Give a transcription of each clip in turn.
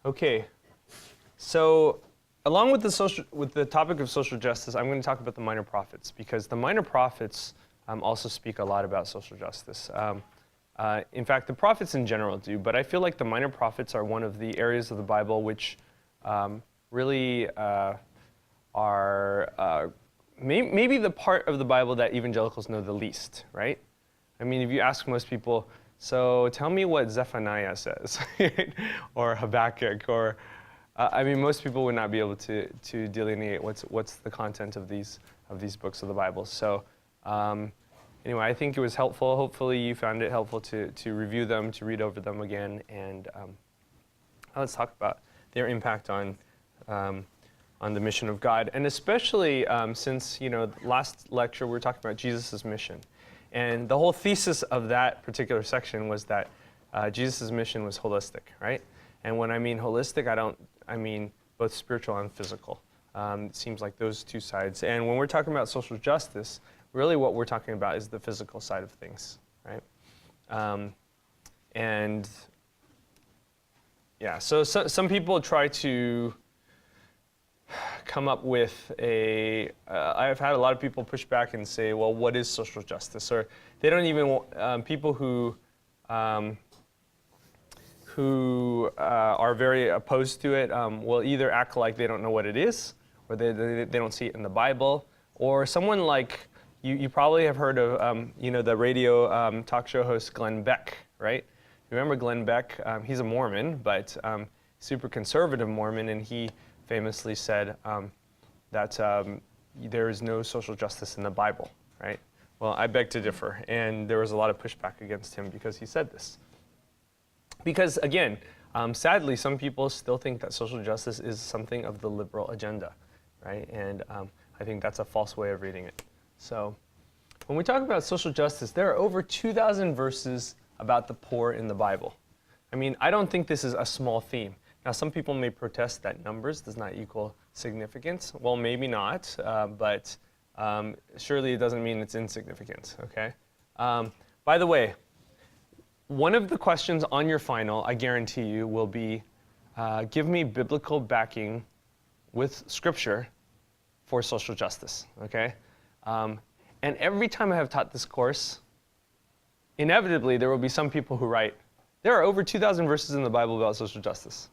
Okay, so along with the topic of social justice, I'm going to talk about the minor prophets, because the minor prophets also speak a lot about social justice. In fact, the prophets in general do, but I feel like the minor prophets are one of the areas of the Bible which really are maybe the part of the Bible that evangelicals know the least, right? I mean, if you ask most people, so tell me what Zephaniah says, or Habakkuk, or I mean, most people would not be able to delineate what's the content of these books of the Bible. So anyway, I think it was helpful. Hopefully, you found it helpful to review them, to read over them again, and let's talk about their impact on the mission of God, and especially since last lecture we were talking about Jesus' mission. And the whole thesis of that particular section was that Jesus' mission was holistic, right? And when I mean holistic, I mean both spiritual and physical. It seems like those two sides. And when we're talking about social justice, really what we're talking about is the physical side of things, right? And yeah, so some people try to come up with I've had a lot of people push back and say, well, what is social justice? Or they don't even, people who are very opposed to it will either act like they don't know what it is, or they don't see it in the Bible, or someone like, you probably have heard of, the radio talk show host Glenn Beck, right? Remember Glenn Beck? He's a Mormon, but super conservative Mormon, and he famously said that there is no social justice in the Bible, right? Well, I beg to differ, and there was a lot of pushback against him because he said this. Because again, sadly, some people still think that social justice is something of the liberal agenda, right? And I think that's a false way of reading it. So when we talk about social justice, there are over 2,000 verses about the poor in the Bible. I mean, I don't think this is a small theme. Now, some people may protest that numbers does not equal significance. Well, maybe not, but surely it doesn't mean it's insignificant, okay? By the way, one of the questions on your final, I guarantee you, will be, give me biblical backing with scripture for social justice, okay? And every time I have taught this course, inevitably there will be some people who write, there are over 2,000 verses in the Bible about social justice.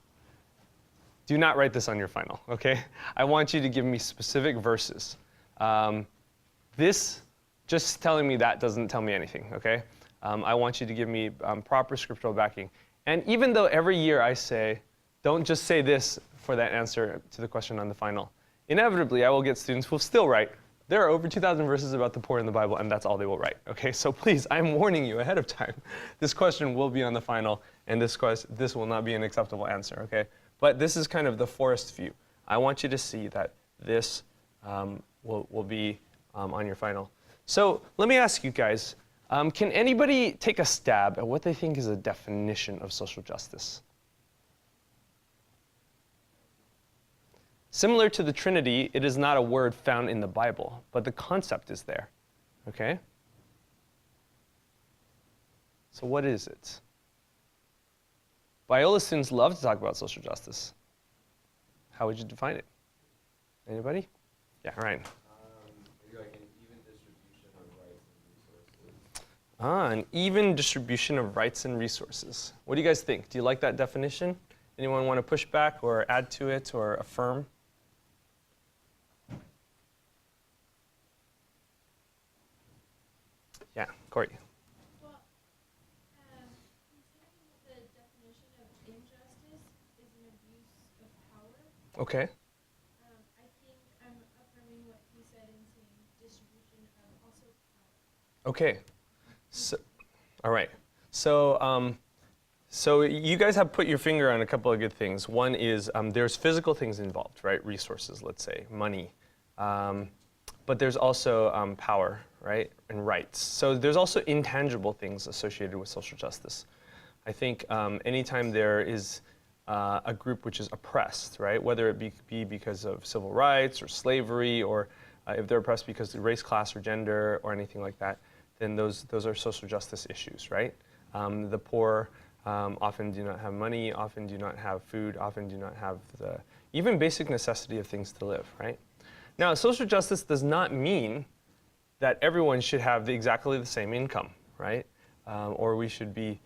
Do not write this on your final, okay? I want you to give me specific verses. This, just telling me that doesn't tell me anything, okay? I want you to give me proper scriptural backing. And even though every year I say, don't just say this for that answer to the question on the final, inevitably I will get students who will still write, there are over 2,000 verses about the poor in the Bible, and that's all they will write, okay? So please, I'm warning you ahead of time. This question will be on the final, and this will not be an acceptable answer, okay? But this is kind of the forest view. I want you to see that this will be on your final. So let me ask you guys, can anybody take a stab at what they think is a definition of social justice? Similar to the Trinity, it is not a word found in the Bible, but the concept is there, okay? So what is it? Biola students love to talk about social justice. How would you define it? Anybody? Yeah, Ryan. Maybe like an even distribution of rights and resources. An even distribution of rights and resources. What do you guys think? Do you like that definition? Anyone want to push back or add to it or affirm? Yeah, Corey. Okay. I think I'm affirming what he said in saying distribution of also power. Okay. So, all right. So, so you guys have put your finger on a couple of good things. One is there's physical things involved, right? Resources, let's say, money. But there's also power, right? And rights. So there's also intangible things associated with social justice. I think anytime there is a group which is oppressed, right? Whether it be because of civil rights or slavery, or if they're oppressed because of race, class, or gender, or anything like that, then those are social justice issues, right? The poor often do not have money, often do not have food, often do not have the even basic necessity of things to live, right? Now, social justice does not mean that everyone should have exactly the same income, right? Or we should be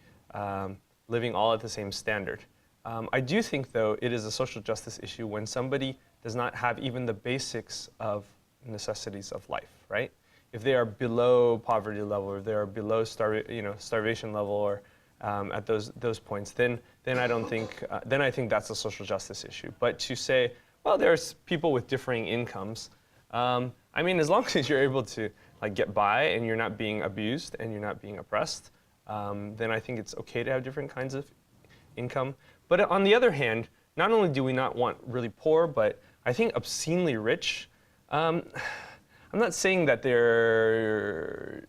living all at the same standard. I do think, though, it is a social justice issue when somebody does not have even the basics of necessities of life, right? If they are below poverty level, or if they are below starvation level, or at those points, then I don't think then I think that's a social justice issue. But to say, well, there's people with differing incomes. I mean, as long as you're able to like get by and you're not being abused and you're not being oppressed, then I think it's okay to have different kinds of income. But on the other hand, not only do we not want really poor, but I think obscenely rich. I'm not saying that there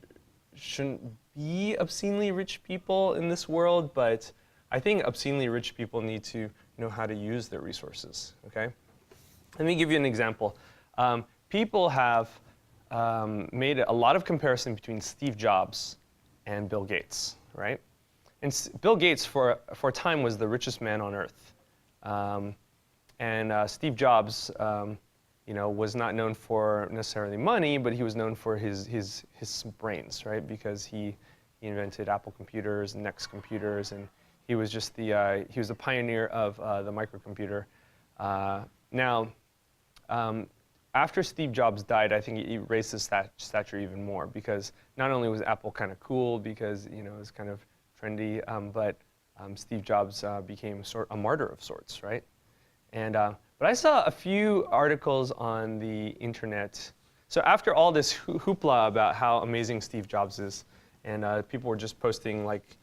shouldn't be obscenely rich people in this world, but I think obscenely rich people need to know how to use their resources, okay? Let me give you an example. People have made a lot of comparison between Steve Jobs and Bill Gates, right? And Bill Gates, for a time, was the richest man on earth. And Steve Jobs, was not known for necessarily money, but he was known for his brains, right? Because he invented Apple computers and Next computers, and he was just he was the pioneer of the microcomputer. Now, after Steve Jobs died, I think he raised his stature even more, because not only was Apple kind of cool because it was kind of trendy, but Steve Jobs became a martyr of sorts, right? And but I saw a few articles on the internet. So after all this hoopla about how amazing Steve Jobs is, and people were just posting like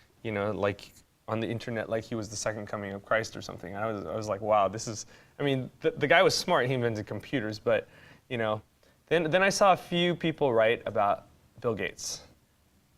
on the internet like he was the second coming of Christ or something. I was like, wow, this is. I mean, the guy was smart. He invented computers, but then I saw a few people write about Bill Gates,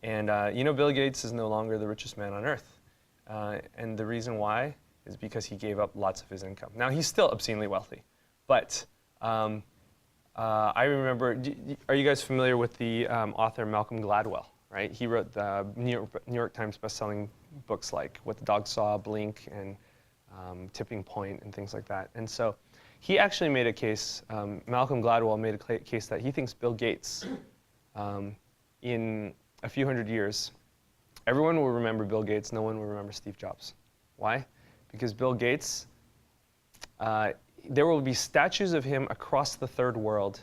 and Bill Gates is no longer the richest man on earth, and the reason why is because he gave up lots of his income. Now, he's still obscenely wealthy, but I remember, are you guys familiar with the author Malcolm Gladwell, right? He wrote the New York Times bestselling books like What the Dog Saw, Blink, and Tipping Point, and things like that. And so he actually made a case, Malcolm Gladwell made a case that he thinks Bill Gates, in a few hundred years, everyone will remember Bill Gates, no one will remember Steve Jobs. Why? Because Bill Gates, there will be statues of him across the third world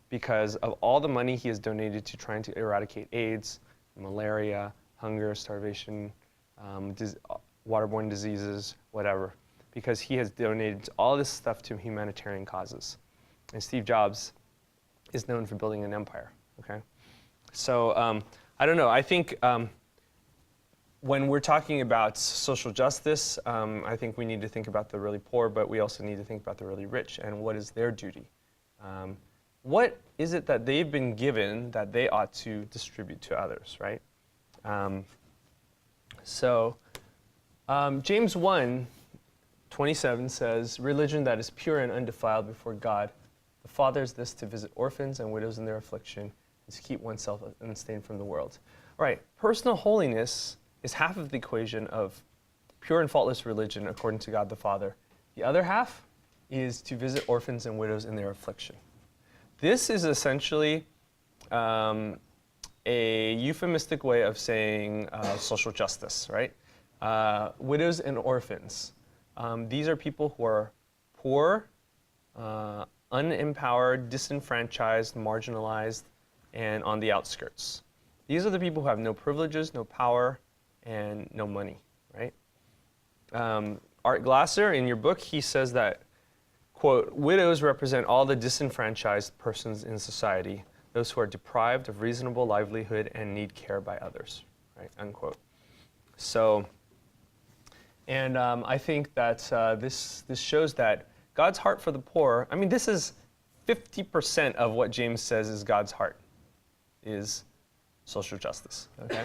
because of all the money he has donated to trying to eradicate AIDS, malaria, hunger, starvation, waterborne diseases, whatever. Because he has donated all this stuff to humanitarian causes. And Steve Jobs is known for building an empire, okay? So I don't know, I think when we're talking about social justice, I think we need to think about the really poor, but we also need to think about the really rich and what is their duty. What is it that they've been given that they ought to distribute to others, right? James 1:27 says, religion that is pure and undefiled before God, the Father is this, to visit orphans and widows in their affliction, and to keep oneself unstained from the world. All right, personal holiness is half of the equation of pure and faultless religion according to God the Father. The other half is to visit orphans and widows in their affliction. This is essentially a euphemistic way of saying social justice, right? Widows and orphans. These are people who are poor, unempowered, disenfranchised, marginalized, and on the outskirts. These are the people who have no privileges, no power, and no money, right? Art Glasser, in your book, he says that, quote, widows represent all the disenfranchised persons in society, those who are deprived of reasonable livelihood and need care by others, right, unquote. So, and I think that this shows that God's heart for the poor, I mean, this is 50% of what James says is God's heart, is social justice, okay?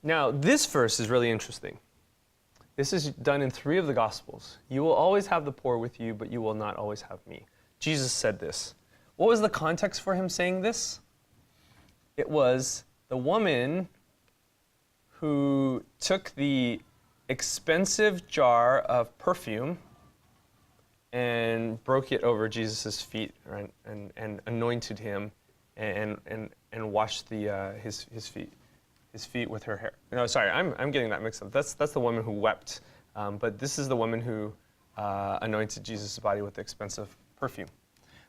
Now, this verse is really interesting. This is done in 3 of the Gospels. You will always have the poor with you, but you will not always have me. Jesus said this. What was the context for him saying this? It was the woman who took the expensive jar of perfume and broke it over Jesus' feet, right? And anointed him and washed his feet with her hair. No, sorry, I'm getting that mixed up. That's the woman who wept, but this is the woman who anointed Jesus' body with expensive perfume.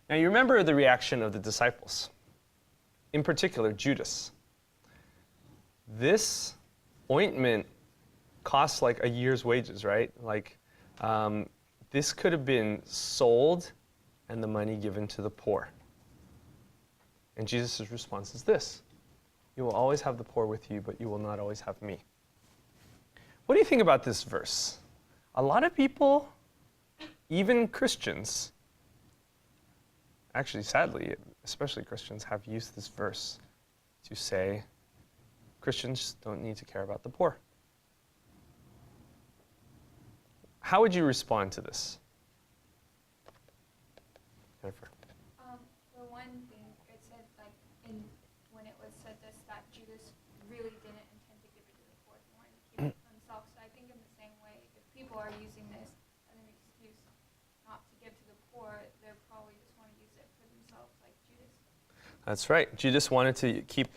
Now you remember the reaction of the disciples, in particular Judas. This ointment costs like a year's wages, right? Like this could have been sold and the money given to the poor. And Jesus' response is this: you will always have the poor with you, but you will not always have me. What do you think about this verse? A lot of people, even Christians, actually sadly, especially Christians, have used this verse to say Christians don't need to care about the poor. How would you respond to this? Jennifer. For one thing, it said when it was said this, that Judas really didn't intend to give it to the poor. He wanted to keep it for himself. So I think in the same way, if people are using this as an excuse not to give to the poor, they probably just want to use it for themselves, like Judas. That's right. Judas wanted to keep,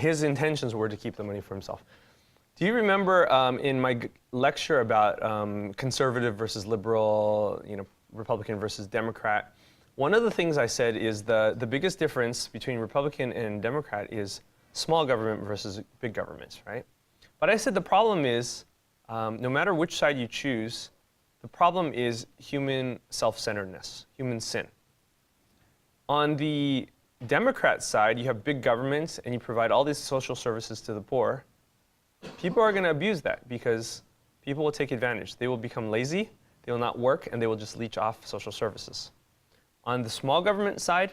his intentions were to keep the money for himself. Do you remember in my lecture about conservative versus liberal, Republican versus Democrat, one of the things I said is the biggest difference between Republican and Democrat is small government versus big government, right? But I said the problem is, no matter which side you choose, the problem is human self-centeredness, human sin. On the Democrat side, you have big governments and you provide all these social services to the poor. People are going to abuse that because people will take advantage. They will become lazy, they will not work, and they will just leech off social services. On the small government side,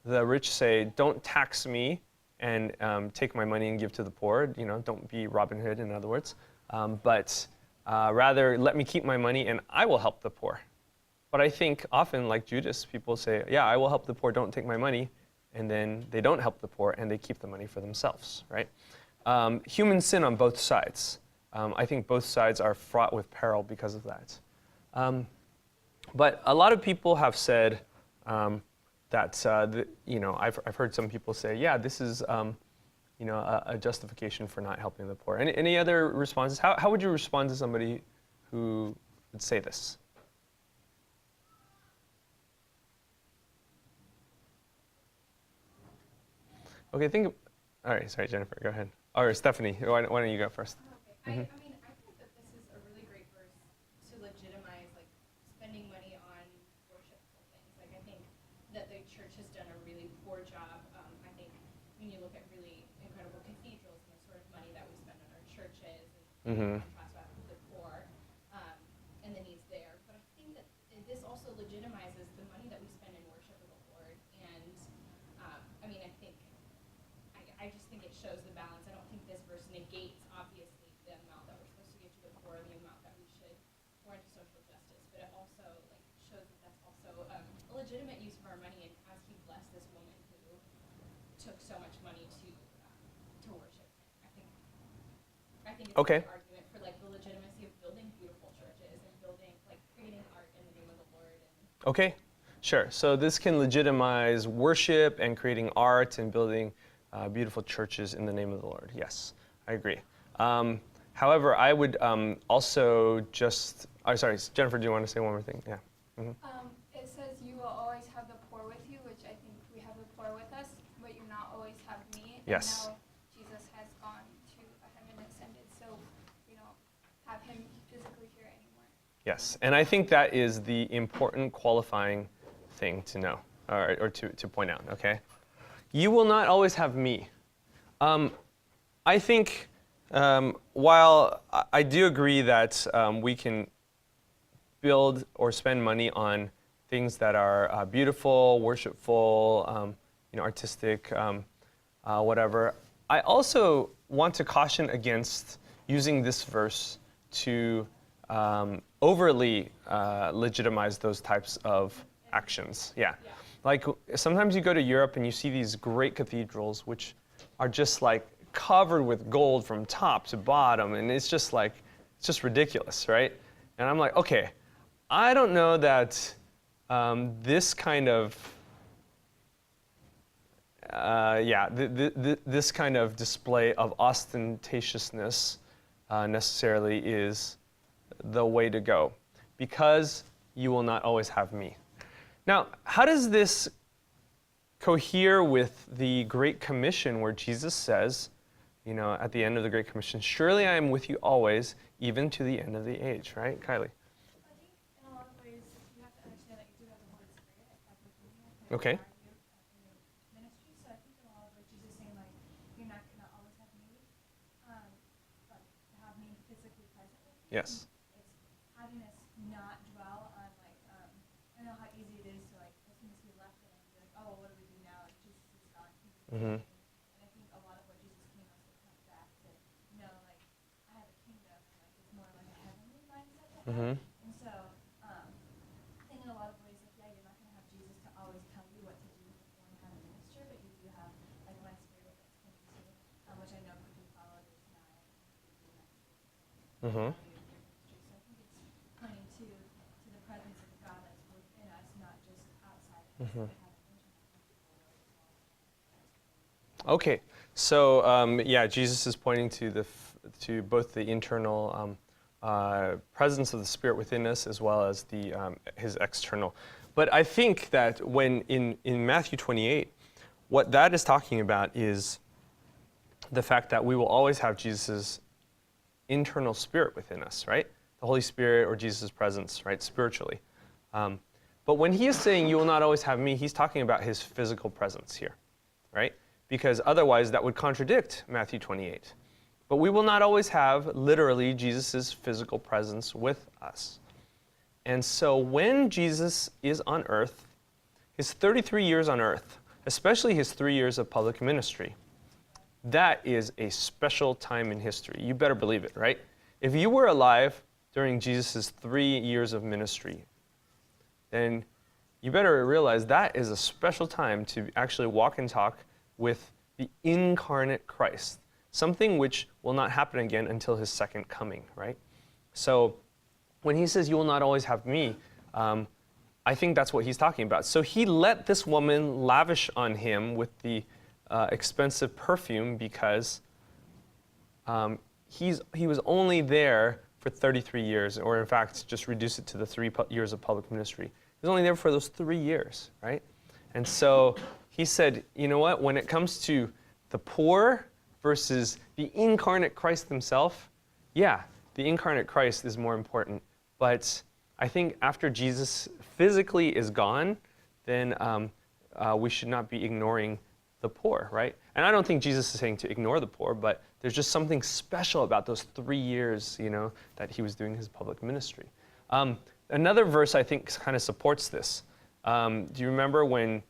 the rich say, don't tax me and take my money and give to the poor. Don't be Robin Hood, in other words. But rather, let me keep my money and I will help the poor. But I think often, like Judas, people say, yeah, I will help the poor, don't take my money. And then they don't help the poor and they keep the money for themselves, right? Human sin on both sides. I think both sides are fraught with peril because of that. But a lot of people have said that, I've heard some people say, yeah, this is a justification for not helping the poor. Any other responses? How would you respond to somebody who would say this? Okay, all right, sorry, Jennifer, go ahead. Or Stephanie, why don't you go first? Okay. I think that this is a really great verse to legitimize spending money on worshipful things. I think that the church has done a really poor job. I think when you look at really incredible cathedrals and the sort of money that we spend on our churches and contrast that with the poor and the needs there. But I think that this also legitimizes the money that we spend in worship of the Lord. And I just think it shows the balance. I don't think this verse negates, obviously, the amount that we're supposed to give to the poor, the amount that we should pour into social justice, but it also shows that that's also a legitimate use of our money. And as he blessed this woman who took so much money to worship him, I think it's Okay. an argument for the legitimacy of building beautiful churches and building creating art in the name of the Lord. Okay, sure. So this can legitimize worship and creating art and building beautiful churches in the name of the Lord. Yes, I agree. However, I would also just, sorry, Jennifer, do you want to say one more thing? Yeah. It says you will always have the poor with you, which I think we have the poor with us, but you not always have me. Yes. And now Jesus has gone to heaven and ascended, so we don't have him physically here anymore. Yes, and I think that is the important qualifying thing to know, or to point out, okay? You will not always have me. I think while I do agree that we can build or spend money on things that are beautiful, worshipful, artistic, whatever, I also want to caution against using this verse to overly legitimize those types of actions. Yeah. Sometimes you go to Europe and you see these great cathedrals which are just covered with gold from top to bottom, and it's just ridiculous, right? And I'm like, okay, I don't know that this kind of this kind of display of ostentatiousness necessarily is the way to go, because you will not always have me. Now, how does this cohere with the Great Commission, where Jesus says, at the end of the Great Commission, surely I am with you always, even to the end of the age, right? Kylie? I think in a lot of ways you have to understand that you do have the Holy Spirit at the beginning. Okay. In your ministry, so I think in a lot of ways Jesus is saying like you're not gonna always have me, like have me physically present with you. Yes. It's having us not dwell on like I know how easy it is to like as soon as he left it and be like, oh, what do we do now? Like Jesus is gone. Mm-hmm. And I think a lot of what Jesus came us to come back to like I have a kingdom and like it's more like a heavenly mindset. Mm-hmm. And so, I think in a lot of ways, like, yeah, you're not going to have Jesus to always tell you what to do when you have a minister, but you do have, like, my spirit that's coming to you, which I know quickly followed is not Mm-hmm. your ministry. So I think it's pointing to the presence of God that's within us, not just outside of us, Mm-hmm. but having internal. Okay, so Jesus is pointing to to both the internal presence of the Spirit within us, as well as his external. But I think that when in Matthew 28, what that is talking about is the fact that we will always have Jesus' internal spirit within us, right? The Holy Spirit or Jesus' presence, right, spiritually. But when he is saying you will not always have me, he's talking about his physical presence here, right? Because otherwise that would contradict Matthew 28. But we will not always have, literally, Jesus' physical presence with us. And so when Jesus is on earth, his 33 years on earth, especially his 3 years of public ministry, that is a special time in history. You better believe it, right? If you were alive during Jesus' 3 years of ministry, then you better realize that is a special time to actually walk and talk with the incarnate Christ, something which will not happen again until his second coming, right? So when he says, you will not always have me, I think that's what he's talking about. So he let this woman lavish on him with the expensive perfume because he was only there for 33 years, or in fact, just reduce it to the 3 years of public ministry. He was only there for those 3 years, right? And so he said, you know what, when it comes to the poor versus the incarnate Christ himself, yeah, the incarnate Christ is more important. But I think after Jesus physically is gone, then we should not be ignoring the poor, right? And I don't think Jesus is saying to ignore the poor, but there's just something special about those 3 years, that he was doing his public ministry. Another verse I think kind of supports this. Do you remember when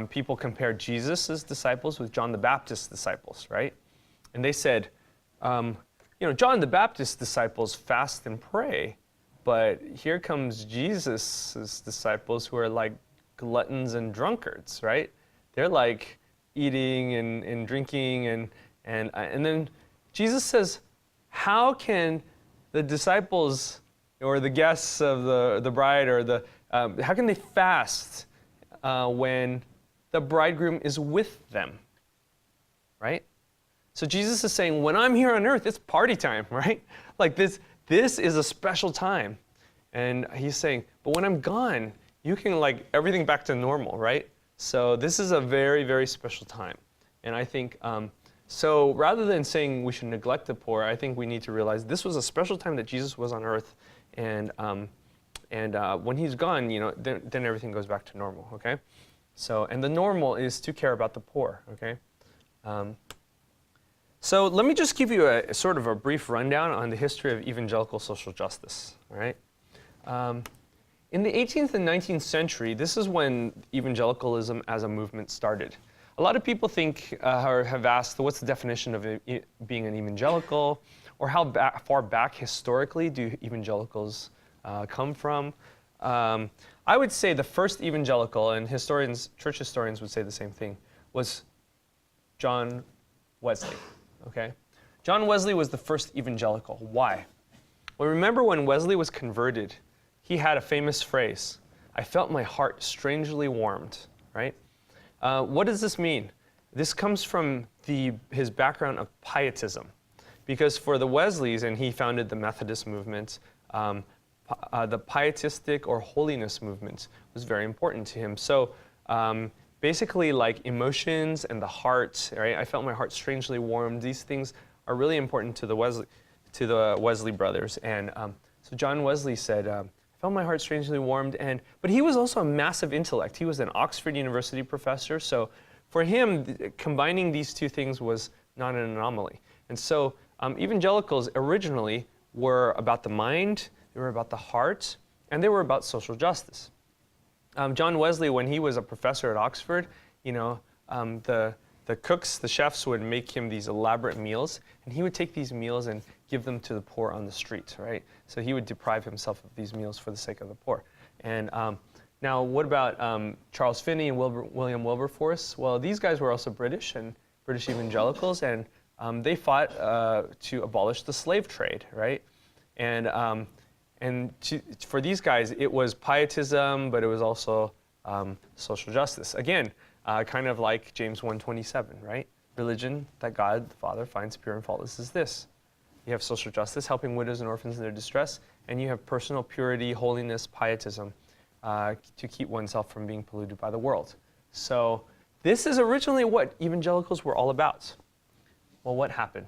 people compared Jesus' disciples with John the Baptist's disciples, right? And they said, John the Baptist's disciples fast and pray, but here comes Jesus' disciples who are like gluttons and drunkards, right? They're like eating and drinking, and then Jesus says, how can the disciples or the guests of the bride or how can they fast when the bridegroom is with them, right? So Jesus is saying, when I'm here on earth, it's party time, right? Like this is a special time. And he's saying, but when I'm gone, you can like everything back to normal, right? So this is a very, very special time. And I think, so rather than saying we should neglect the poor, I think we need to realize this was a special time that Jesus was on earth. And when he's gone, then everything goes back to normal, okay? So, and the normal is to care about the poor, okay? So let me just give you a sort of a brief rundown on the history of evangelical social justice, all right? In the 18th and 19th century, this is when evangelicalism as a movement started. A lot of people think or have asked, what's the definition of being an evangelical, or how far back historically do evangelicals come from? I would say the first evangelical, and church historians would say the same thing, was John Wesley. okay? John Wesley was the first evangelical. Why? Well, remember when Wesley was converted, he had a famous phrase, "I felt my heart strangely warmed," right? What does this mean? This comes from his background of pietism. Because for the Wesleys, and he founded the Methodist movement, the pietistic or holiness movement was very important to him. So basically like emotions and the heart, right? I felt my heart strangely warmed. These things are really important to the Wesley brothers. And so John Wesley said, I felt my heart strangely warmed. But he was also a massive intellect. He was an Oxford University professor. So for him, combining these two things was not an anomaly. And so evangelicals originally were about the mind, they were about the heart, and they were about social justice. John Wesley, when he was a professor at Oxford, the cooks, the chefs would make him these elaborate meals, and he would take these meals and give them to the poor on the street, right? So he would deprive himself of these meals for the sake of the poor. And now, what about Charles Finney and William Wilberforce? Well, these guys were also British and British evangelicals, and they fought to abolish the slave trade, right? And for these guys, it was pietism, but it was also social justice. Again, kind of like James 1:27, right? Religion that God the Father finds pure and faultless is this. You have social justice, helping widows and orphans in their distress, and you have personal purity, holiness, pietism, to keep oneself from being polluted by the world. So this is originally what evangelicals were all about. Well, what happened?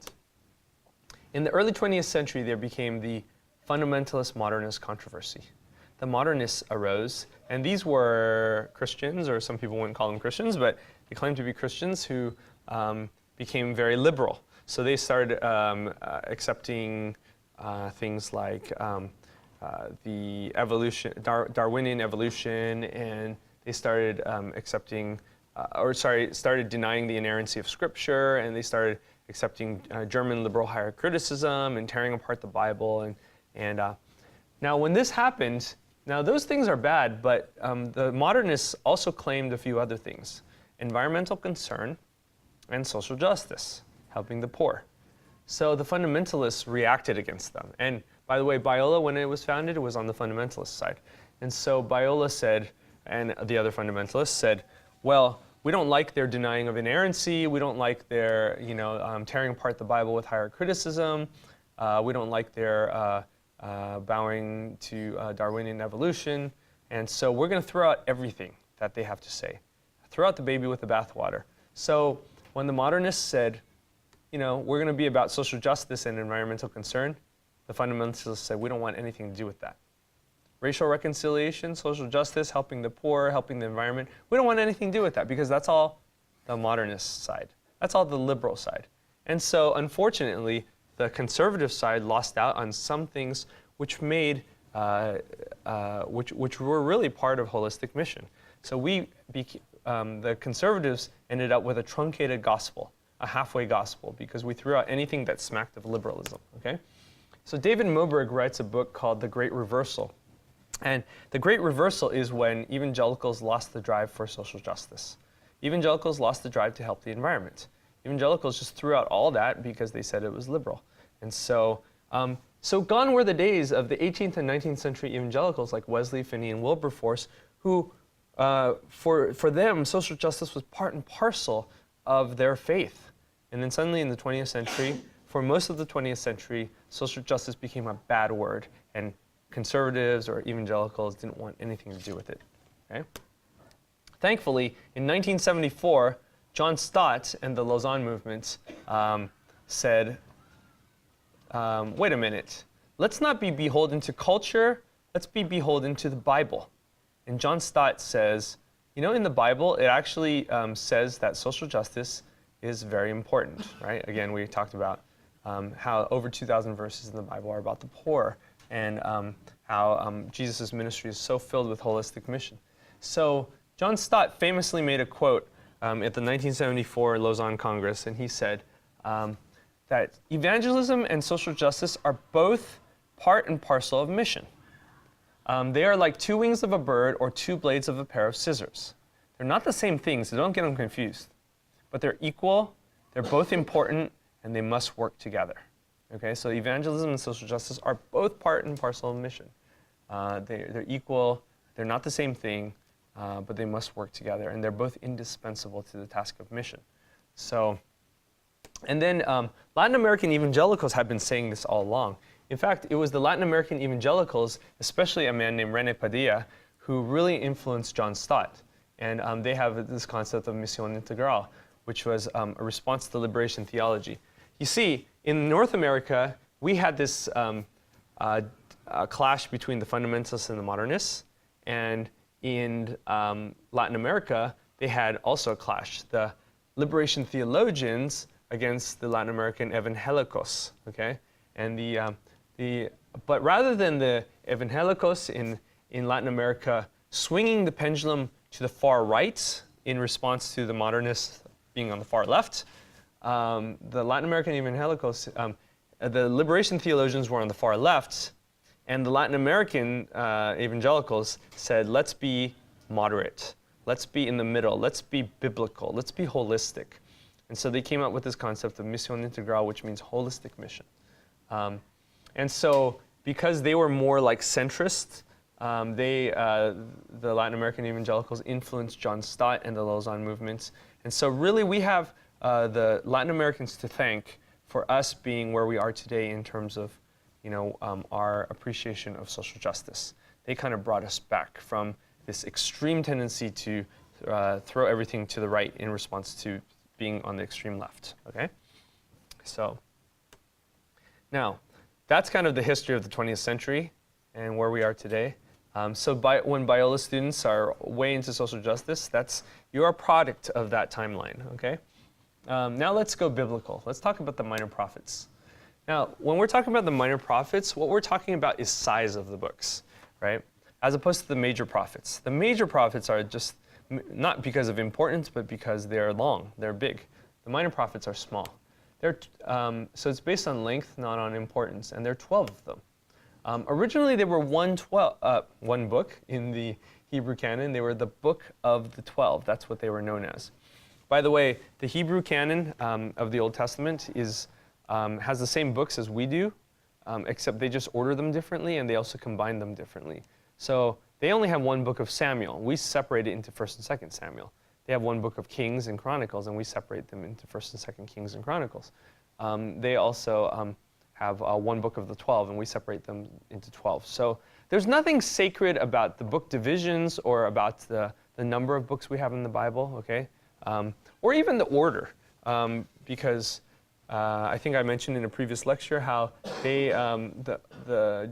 In the early 20th century, there became the fundamentalist modernist controversy. The modernists arose, and these were Christians, or some people wouldn't call them Christians, but they claimed to be Christians who became very liberal. So they started accepting things like the evolution, Darwinian evolution, and they started started denying the inerrancy of Scripture, and they started accepting German liberal higher criticism and tearing apart the Bible. And now when this happened, now those things are bad, but the modernists also claimed a few other things: environmental concern and social justice, helping the poor. So the fundamentalists reacted against them. And by the way, Biola, when it was founded, it was on the fundamentalist side. And so Biola said, and the other fundamentalists said, well, we don't like their denying of inerrancy. We don't like their, tearing apart the Bible with higher criticism. We don't like their bowing to Darwinian evolution. And so we're going to throw out everything that they have to say. Throw out the baby with the bathwater. So when the modernists said, we're going to be about social justice and environmental concern, the fundamentalists said, we don't want anything to do with that. Racial reconciliation, social justice, helping the poor, helping the environment, we don't want anything to do with that because that's all the modernist side. That's all the liberal side. And so, unfortunately, the conservative side lost out on some things which made, which were really part of holistic mission. So the conservatives ended up with a truncated gospel, a halfway gospel, because we threw out anything that smacked of liberalism, okay? So David Moberg writes a book called The Great Reversal. And the Great Reversal is when evangelicals lost the drive for social justice. Evangelicals lost the drive to help the environment. Evangelicals just threw out all that because they said it was liberal. And so, so gone were the days of the 18th and 19th century evangelicals like Wesley, Finney, and Wilberforce, who, for them, social justice was part and parcel of their faith. And then suddenly in the 20th century, for most of the 20th century, social justice became a bad word, and conservatives or evangelicals didn't want anything to do with it. Okay? Thankfully, in 1974, John Stott and the Lausanne movement said, wait a minute, let's not be beholden to culture, let's be beholden to the Bible. And John Stott says, in the Bible, it actually says that social justice is very important, right? Again, we talked about how over 2,000 verses in the Bible are about the poor, and how Jesus' ministry is so filled with holistic mission. So John Stott famously made a quote at the 1974 Lausanne Congress, and he said that evangelism and social justice are both part and parcel of mission. They are like two wings of a bird or two blades of a pair of scissors. They're not the same things, so don't get them confused. But they're equal, they're both important, and they must work together. Okay, so evangelism and social justice are both part and parcel of mission. They're equal, they're not the same thing, but they must work together, and they're both indispensable to the task of mission. So, and then Latin American evangelicals have been saying this all along. In fact, it was the Latin American evangelicals, especially a man named René Padilla, who really influenced John Stott. And they have this concept of misión integral, which was a response to liberation theology. You see, in North America, we had this clash between the fundamentalists and the modernists. And in Latin America, they had also a clash. The liberation theologians against the Latin American evangelicos, okay? And but rather than the evangelicos in Latin America swinging the pendulum to the far right in response to the modernists being on the far left, the Latin American evangelicals, the liberation theologians were on the far left, and the Latin American evangelicals said, let's be moderate. Let's be in the middle. Let's be biblical. Let's be holistic. And so they came up with this concept of misión integral, which means holistic mission. And so because they were more like centrist, the Latin American evangelicals influenced John Stott and the Lausanne movements. And so really we have the Latin Americans to thank for us being where we are today in terms of our appreciation of social justice. They kind of brought us back from this extreme tendency to throw everything to the right in response to being on the extreme left, okay? So now, that's kind of the history of the 20th century and where we are today. So when Biola students are way into social justice, you're a product of that timeline, okay? Now let's go biblical. Let's talk about the minor prophets. Now, when we're talking about the minor prophets, what we're talking about is size of the books, right? As opposed to the major prophets. The major prophets are just not because of importance, but because they're long, they're big. The minor prophets are small. So it's based on length, not on importance, and there are 12 of them. Originally, they were one book in the Hebrew canon. They were the book of the 12. That's what they were known as. By the way, the Hebrew canon of the Old Testament has the same books as we do, except they just order them differently, and they also combine them differently. So they only have one book of Samuel. We separate it into 1st and 2nd Samuel. They have one book of Kings and Chronicles, and we separate them into 1st and 2nd Kings and Chronicles. They also have one book of the 12, and we separate them into 12. So there's nothing sacred about the book divisions or about the number of books we have in the Bible, okay? Or even the order, because I think I mentioned in a previous lecture how the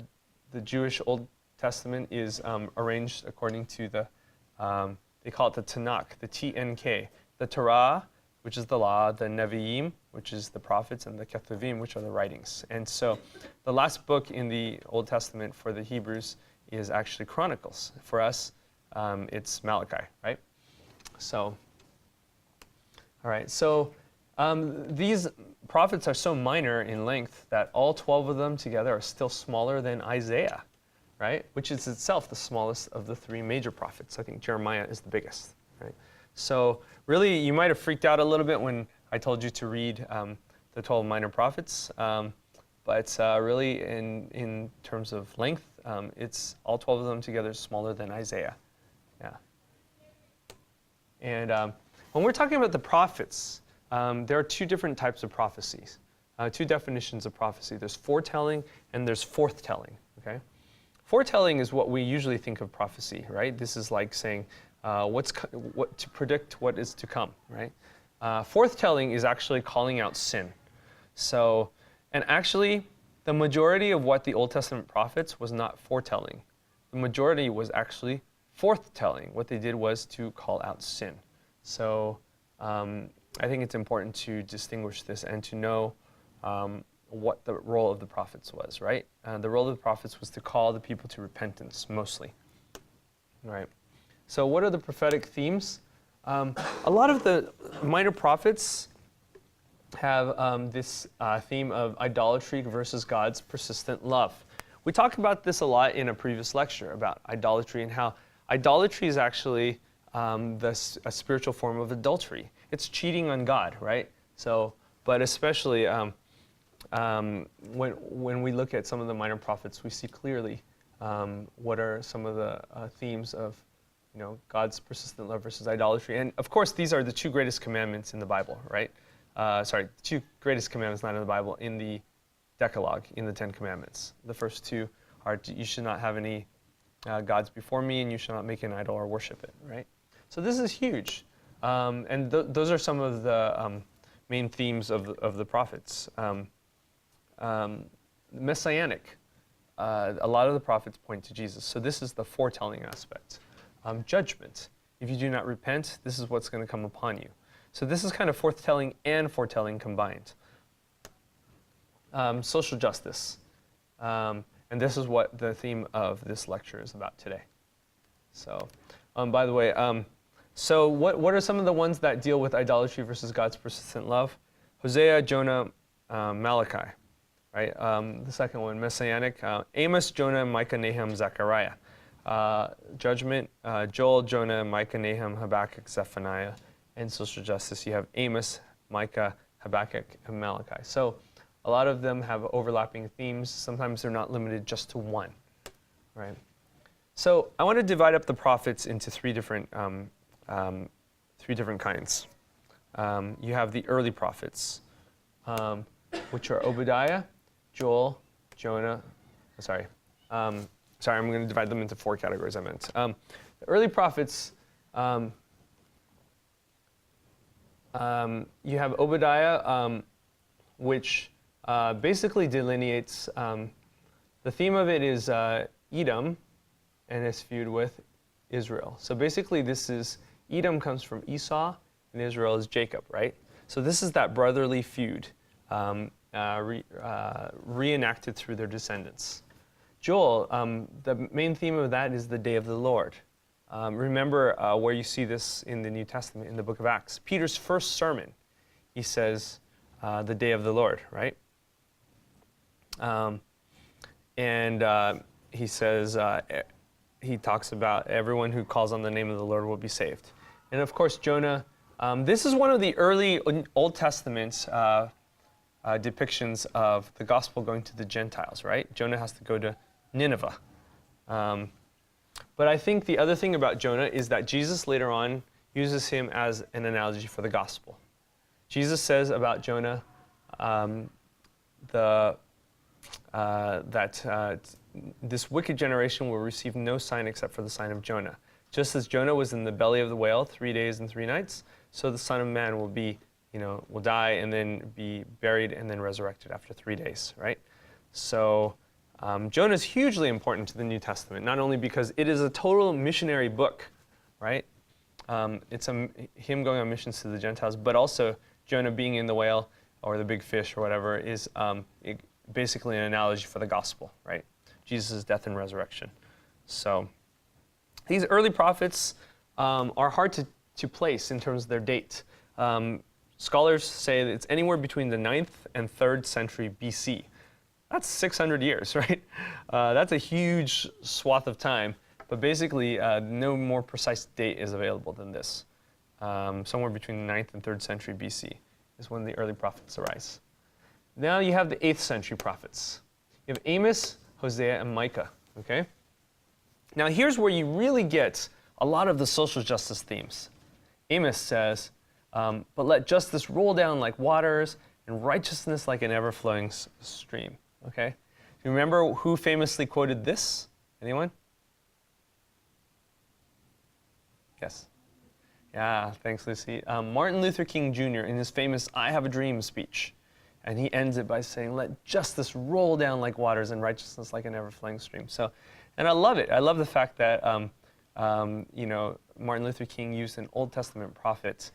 Jewish Old Testament is arranged according to they call it the Tanakh, the TNK, the Torah, which is the law, the Nevi'im, which is the prophets, and the Ketuvim, which are the writings. And so the last book in the Old Testament for the Hebrews is actually Chronicles. For us, it's Malachi, right? So, all right, so these prophets are so minor in length that all 12 of them together are still smaller than Isaiah, right? Which is itself the smallest of the 3 major prophets. I think Jeremiah is the biggest, right? So really, you might have freaked out a little bit when I told you to read the 12 minor prophets. But really, in terms of length, it's all 12 of them together smaller than Isaiah. Yeah. And when we're talking about the prophets, there are 2 different types of prophecies, 2 definitions of prophecy. There's foretelling and there's forthtelling, okay? Foretelling is what we usually think of prophecy, right? This is like saying what to predict what is to come, right? Forthtelling is actually calling out sin. So, and actually, the majority of what the Old Testament prophets was not foretelling. The majority was actually forthtelling. What they did was to call out sin. So, I think it's important to distinguish this and to know what the role of the prophets was, right? The role of the prophets was to call the people to repentance, mostly. All right. So what are the prophetic themes? A lot of the minor prophets have this theme of idolatry versus God's persistent love. We talked about this a lot in a previous lecture about idolatry and how idolatry is actually a spiritual form of adultery. It's cheating on God, right? So but especially when we look at some of the minor prophets, we see clearly what are some of the themes of God's persistent love versus idolatry. And of course, these are the two greatest commandments in the Bible, right? The two greatest commandments not in the Bible, in the Decalogue, in the Ten Commandments. The first two are, you should not have any gods before me, and you shall not make an idol or worship it, right? So this is huge. And those are some of the main themes of the prophets. Messianic. A lot of the prophets point to Jesus. So this is the foretelling aspect. Judgment. If you do not repent, this is what's going to come upon you. So this is kind of foretelling and foretelling combined. Social justice. And this is what the theme of this lecture is about today. So, by the way, so what are some of the ones that deal with idolatry versus God's persistent love? Hosea, Jonah, Malachi, right? The second one, Messianic, Amos, Jonah, Micah, Nahum, Zechariah. Judgment, Joel, Jonah, Micah, Nahum, Habakkuk, Zephaniah. And social justice, you have Amos, Micah, Habakkuk, and Malachi. So a lot of them have overlapping themes. Sometimes they're not limited just to one, right? So I want to divide up the prophets into three different kinds. You have the early prophets, which are Obadiah, Joel, Jonah. I'm going to divide them into four categories. The early prophets. You have Obadiah, which basically delineates, the theme of it is Edom and its feud with Israel. So basically Edom comes from Esau and Israel is Jacob, right? So this is that brotherly feud reenacted through their descendants. Joel, the main theme of that is the day of the Lord. Remember where you see this in the New Testament, in the book of Acts. Peter's first sermon, he says, the day of the Lord, right? He says, he talks about everyone who calls on the name of the Lord will be saved. And of course, Jonah, this is one of the early Old Testament depictions of the gospel going to the Gentiles, right? Jonah has to go to Nineveh. But I think the other thing about Jonah is that Jesus later on uses him as an analogy for the gospel. Jesus says about Jonah that this wicked generation will receive no sign except for the sign of Jonah. Just as Jonah was in the belly of the whale 3 days and 3 nights, so the Son of Man will be, will die and then be buried and then resurrected after 3 days, right? So Jonah is hugely important to the New Testament, not only because it is a total missionary book, right? It's him going on missions to the Gentiles, but also Jonah being in the whale or the big fish or whatever is basically an analogy for the gospel, right? Jesus' death and resurrection. So these early prophets are hard to place in terms of their date. Scholars say that it's anywhere between the 9th and 3rd century BC. That's 600 years, right? That's a huge swath of time. But basically, no more precise date is available than this. Somewhere between the 9th and 3rd century BC is when the early prophets arise. Now you have the 8th century prophets. You have Amos, Hosea, and Micah, okay? Now here's where you really get a lot of the social justice themes. Amos says, but let justice roll down like waters and righteousness like an ever-flowing stream, okay? Do you remember who famously quoted this? Anyone? Yes. Yeah, thanks, Lucy. Martin Luther King Jr. in his famous I Have a Dream speech. And he ends it by saying, let justice roll down like waters and righteousness like an ever-flowing stream. So, and I love it. I love the fact that, Martin Luther King used an Old Testament prophet,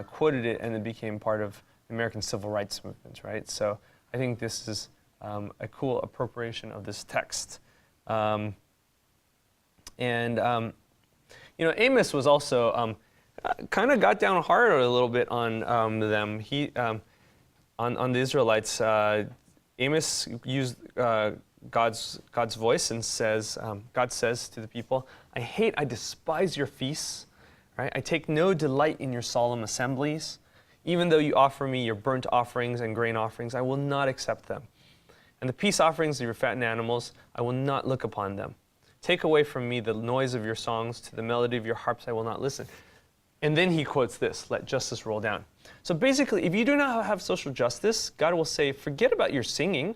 quoted it, and it became part of the American civil rights movement, right? So I think this is a cool appropriation of this text. Amos was also kind of got down hard a little bit on them. He on the Israelites. Amos used God's voice and says, God says to the people, I despise your feasts, right? I take no delight in your solemn assemblies. Even though you offer me your burnt offerings and grain offerings, I will not accept them. And the peace offerings of your fattened animals, I will not look upon them. Take away from me the noise of your songs. To the melody of your harps I will not listen. And then he quotes this, let justice roll down. So basically, if you do not have social justice, God will say, forget about your singing.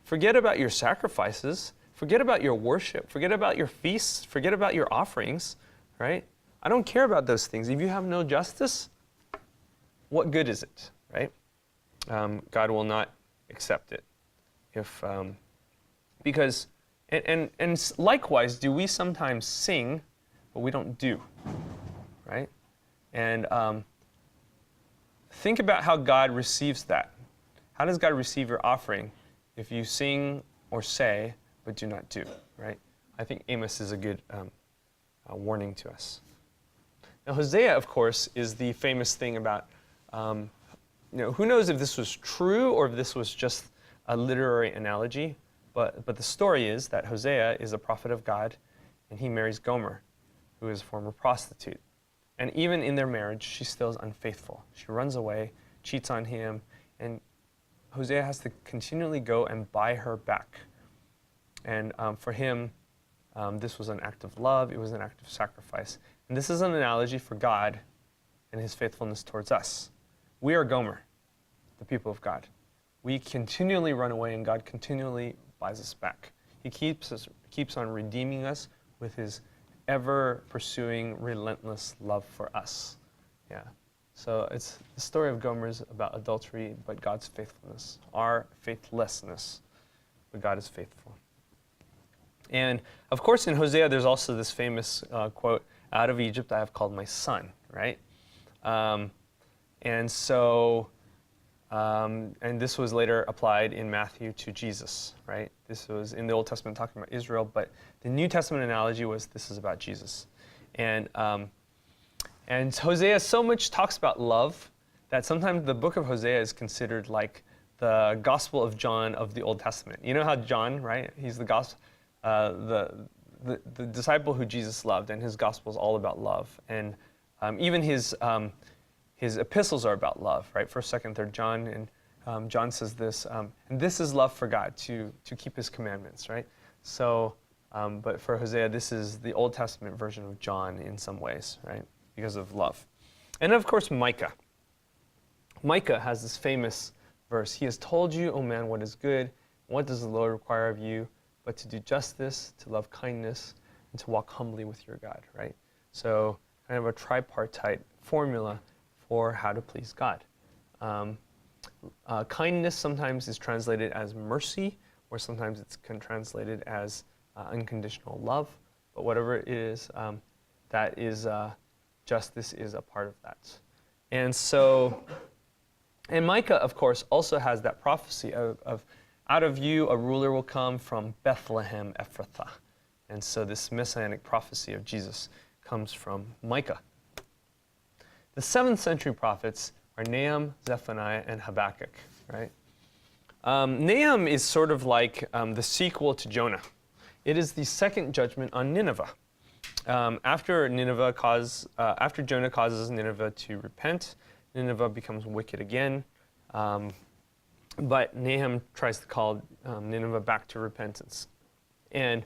Forget about your sacrifices. Forget about your worship. Forget about your feasts. Forget about your offerings, right? I don't care about those things. If you have no justice, what good is it, right? God will not accept it. Because likewise, do we sometimes sing, but we don't do, right? And think about how God receives that. How does God receive your offering if you sing or say, but do not do, right? I think Amos is a good warning to us. Now, Hosea, of course, is the famous thing about, who knows if this was true or if this was just a literary analogy, but the story is that Hosea is a prophet of God, and he marries Gomer, who is a former prostitute. And even in their marriage, she still is unfaithful. She runs away, cheats on him, and Hosea has to continually go and buy her back. And for him, this was an act of love. It was an act of sacrifice. And this is an analogy for God and his faithfulness towards us. We are Gomer, the people of God. We continually run away, and God continually buys us back. He keeps on redeeming us with his ever-pursuing, relentless love for us. Yeah. So it's the story of Gomer is about adultery, but God's faithfulness. Our faithlessness, but God is faithful. And of course, in Hosea, there's also this famous quote, "Out of Egypt I have called my son," right? And this was later applied in Matthew to Jesus, right? This was in the Old Testament talking about Israel, but the New Testament analogy was this is about Jesus. And Hosea so much talks about love that sometimes the book of Hosea is considered like the Gospel of John of the Old Testament. You know how John, right? He's the gospel, the disciple who Jesus loved, and his gospel is all about love. And even his epistles are about love, right? 1st, 2nd, 3rd John, and John says this, and this is love for God, to keep his commandments, right? So, but for Hosea, this is the Old Testament version of John in some ways, right? Because of love. And of course, Micah. Micah has this famous verse, "He has told you, O man, what is good. What does the Lord require of you? But to do justice, to love kindness, and to walk humbly with your God," right? So kind of a tripartite formula for how to please God. Kindness sometimes is translated as mercy, or sometimes it's translated as unconditional love. But whatever it is, that is justice is a part of that. And so, and Micah, of course, also has that prophecy of out of you a ruler will come from Bethlehem Ephrathah. And so this messianic prophecy of Jesus comes from Micah. The 7th century prophets are Nahum, Zephaniah, and Habakkuk, right? Nahum is sort of like the sequel to Jonah. It is the second judgment on Nineveh. After Jonah causes Nineveh to repent, Nineveh becomes wicked again. But Nahum tries to call Nineveh back to repentance. And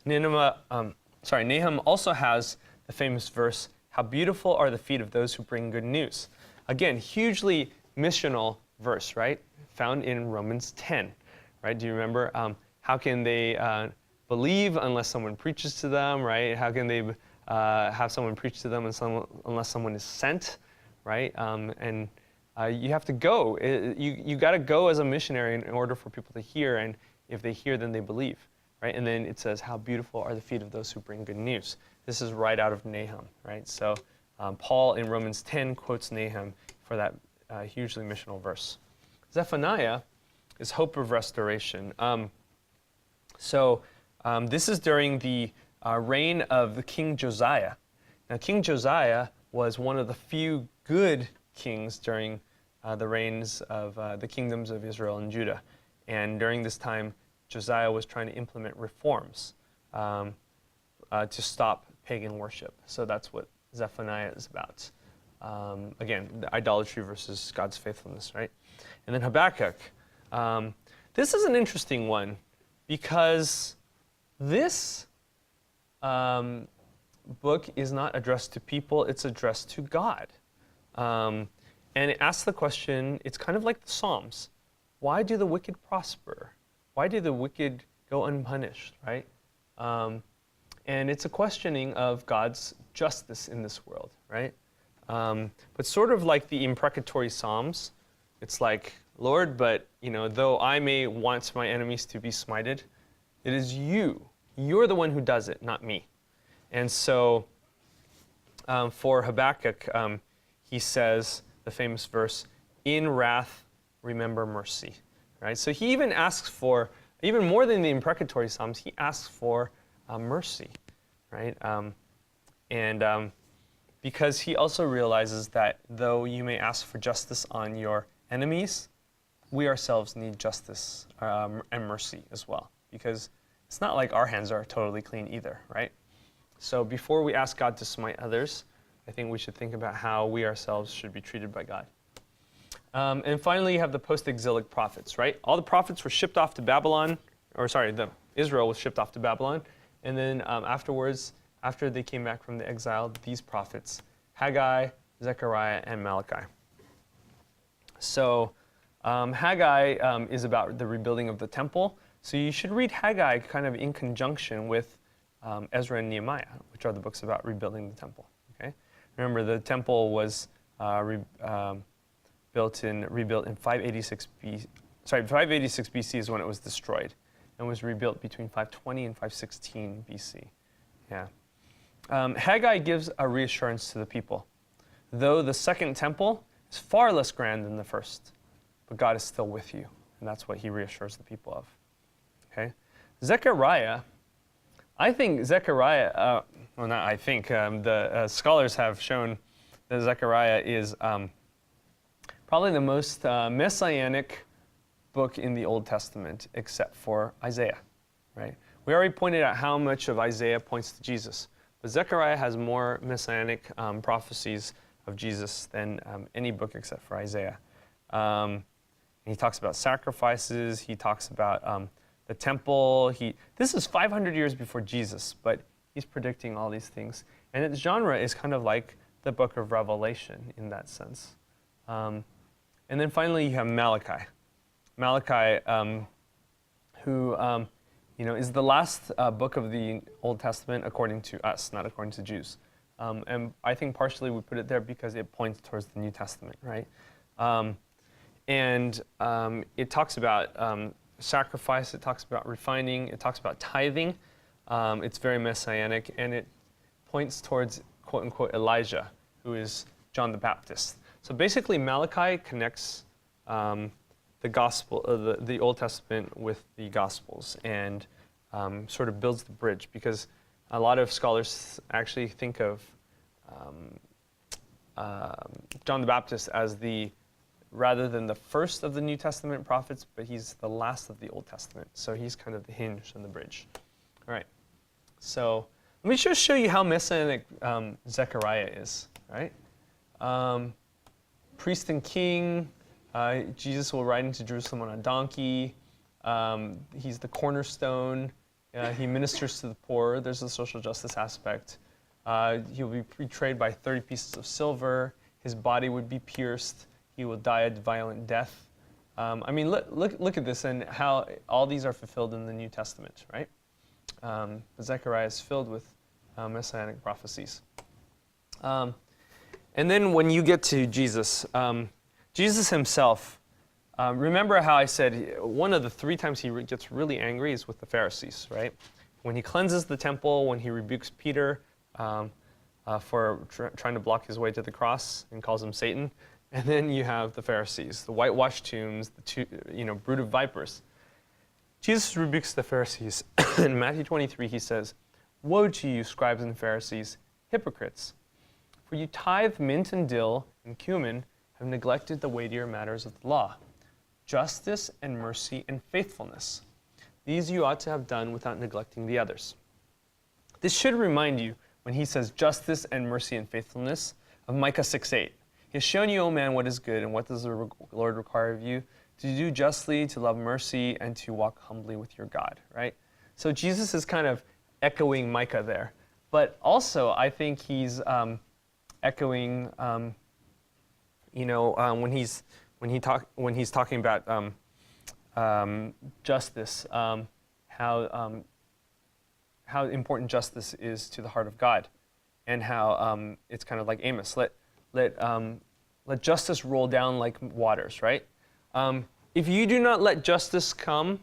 Nahum also has the famous verse, "How beautiful are the feet of those who bring good news." Again, hugely missional verse, right? Found in Romans 10, right? Do you remember? How can they believe unless someone preaches to them, right? How can they have someone preach to them unless someone is sent, right? You have to go. You got to go as a missionary in order for people to hear, and if they hear, then they believe, right? And then it says, "How beautiful are the feet of those who bring good news." This is right out of Nahum, right? So Paul in Romans 10 quotes Nahum for that hugely missional verse. Zephaniah is hope of restoration. This is during the reign of the King Josiah. Now, King Josiah was one of the few good kings during the reigns of the kingdoms of Israel and Judah. And during this time, Josiah was trying to implement reforms to stop pagan worship. So that's what Zephaniah is about. Again, the idolatry versus God's faithfulness, right? And then Habakkuk. This is an interesting one because this book is not addressed to people, it's addressed to God. And it asks the question, it's kind of like the Psalms. Why do the wicked prosper? Why do the wicked go unpunished, right? And it's a questioning of God's justice in this world, right? But sort of like the imprecatory Psalms, it's like, Lord, but though I may want my enemies to be smited, it is you. You're the one who does it, not me. And so for Habakkuk, he says the famous verse, in wrath, remember mercy, right? So he even asks for, even more than the imprecatory Psalms, he asks for mercy, right? Because he also realizes that though you may ask for justice on your enemies, we ourselves need justice and mercy as well. Because it's not like our hands are totally clean either, right? So before we ask God to smite others, I think we should think about how we ourselves should be treated by God. And finally, you have the post-exilic prophets, right? All the prophets were shipped off to Babylon, Israel was shipped off to Babylon. And then afterwards, after they came back from the exile, these prophets, Haggai, Zechariah, and Malachi. So Haggai is about the rebuilding of the temple. So you should read Haggai kind of in conjunction with Ezra and Nehemiah, which are the books about rebuilding the temple. Okay, remember the temple was rebuilt in 586 BC. 586 BC is when it was destroyed, and was rebuilt between 520 and 516 BC. Yeah. Haggai gives a reassurance to the people. Though the second temple is far less grand than the first, but God is still with you, and that's what he reassures the people of. Okay, Zechariah. I think Zechariah. The scholars have shown that Zechariah is probably the most messianic book in the Old Testament, except for Isaiah. Right? We already pointed out how much of Isaiah points to Jesus, but Zechariah has more messianic prophecies of Jesus than any book except for Isaiah. He talks about sacrifices. He talks about the temple. This is 500 years before Jesus, but he's predicting all these things. And its genre is kind of like the book of Revelation in that sense. And then finally, you have Malachi. Malachi, who is the last book of the Old Testament according to us, not according to Jews. And I think partially we put it there because it points towards the New Testament, right? And it talks about sacrifice, it talks about refining, it talks about tithing. It's very messianic, and it points towards, quote unquote, Elijah, who is John the Baptist. So basically, Malachi connects the gospel, the Old Testament with the Gospels, and sort of builds the bridge, because a lot of scholars actually think of John the Baptist as rather than the first of the New Testament prophets, but he's the last of the Old Testament. So he's kind of the hinge and the bridge. All right. So let me just show you how messianic Zechariah is. Right? Priest and king. Jesus will ride into Jerusalem on a donkey. He's the cornerstone. He ministers to the poor. There's a social justice aspect. He'll be betrayed by 30 pieces of silver. His body would be pierced. He will die a violent death. Look at this and how all these are fulfilled in the New Testament, right? Zechariah is filled with messianic prophecies. And then when you get to Jesus, Jesus himself, remember how I said one of the 3 times he gets really angry is with the Pharisees, right? When he cleanses the temple, when he rebukes Peter for trying to block his way to the cross and calls him Satan. And then you have the Pharisees, the whitewashed tombs, the brood of vipers. Jesus rebukes the Pharisees. In Matthew 23, he says, "Woe to you, scribes and Pharisees, hypocrites! For you tithe mint and dill and cumin, have neglected the weightier matters of the law, justice and mercy and faithfulness. These you ought to have done without neglecting the others." This should remind you, when he says justice and mercy and faithfulness, of Micah 6:8. He has shown you, O man, what is good, and what does the Lord require of you? To do justly, to love mercy, and to walk humbly with your God, right? So Jesus is kind of echoing Micah there. But also, I think he's echoing, when he's talking about justice, how important justice is to the heart of God, and how it's kind of like Amos. Let justice roll down like waters, right? If you do not let justice come,